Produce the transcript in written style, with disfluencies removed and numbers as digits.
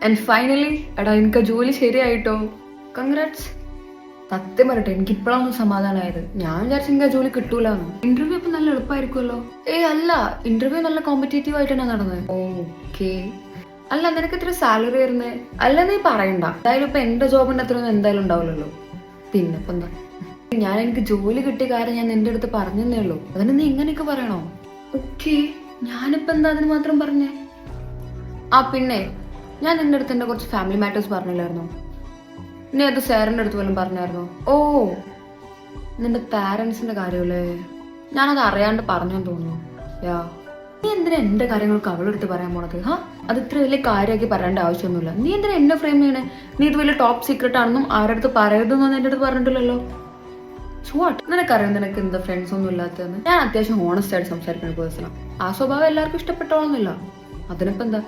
And finally എടാ എനിക്ക് ജോലി ശരിയായിട്ടോ. കൺഗ്രാറ്റ്സ്. സത്യം പറയട്ടെ, എനിക്ക് ഇപ്പോഴാണ് സമാധാനമായത്. ഞാൻ വിചാരിച്ചു എനിക്ക് ആ ജോലി കിട്ടൂലെന്ന്. ഇന്റർവ്യൂ ഇപ്പൊ നല്ല എളുപ്പമായിരിക്കുമല്ലോ. അല്ല, ഇന്റർവ്യൂ നല്ല കോമ്പറ്റേറ്റീവ് ആയിട്ടാണ് നടന്നത്. ഓക്കെ. അല്ല, നിനക്ക് എത്ര സാലറി വരുന്നേ? അല്ല, നീ പറയണ്ട. എന്തായാലും ഇപ്പൊ എന്റെ ജോബിന്റെ അത്രയൊന്നും എന്തായാലും ഉണ്ടാവില്ലല്ലോ. പിന്നെ ഇപ്പൊ എന്താ, ഞാൻ എനിക്ക് ജോലി കിട്ടിയ കാര്യം ഞാൻ നിന്റെ അടുത്ത് പറഞ്ഞതേ ഉള്ളൂ. അതിന് നീ ഇങ്ങനെയൊക്കെ പറയണോ? ഓക്കെ, ഞാനിപ്പോ എന്താ അതിന് മാത്രം പറഞ്ഞേ? പിന്നെ ഞാൻ നിന്റെ അടുത്ത് എന്റെ കുറച്ച് ഫാമിലി മാറ്റേഴ്സ് പറഞ്ഞില്ലായിരുന്നോ? നീ അത് സാറിന്റെ അടുത്ത് പോലും പറഞ്ഞായിരുന്നോ? നിന്റെ പാരന്റ്സിന്റെ കാര്യമല്ലേ? ഞാനത് അറിയാണ്ട് പറഞ്ഞെന്ന് തോന്നുന്നു. നീ എന്തിനാ എന്റെ കാര്യങ്ങൾക്ക് അവളുടെ അടുത്ത് പറയാൻ പോണത്? അത് ഇത്ര വലിയ കാര്യമാക്കി പറയേണ്ട ആവശ്യമൊന്നുമില്ല. നീ എന്തിനാ എന്നെ ഫ്രെയിം ചെയ്യണേ? നീ ഇത് വലിയ ടോപ്പ് സീക്രട്ട് ആണെന്നും ആരുടെ അടുത്ത് പറയരുതെന്നൊന്നും എന്റെ അടുത്ത് പറഞ്ഞിട്ടില്ലല്ലോ. നിനക്കറിയാം നിനക്ക് എന്താ ഫ്രണ്ട്സ് ഒന്നും ഇല്ലാത്തതെന്ന്. ഞാൻ അത്യാവശ്യം ഹോണസ്റ്റ് ആയിട്ട് സംസാരിക്കുന്ന പേഴ്സണാണ്. ആ സ്വഭാവം എല്ലാവർക്കും ഇഷ്ടപ്പെട്ടോളന്നില്ല. അതിനിപ്പോ എന്താ?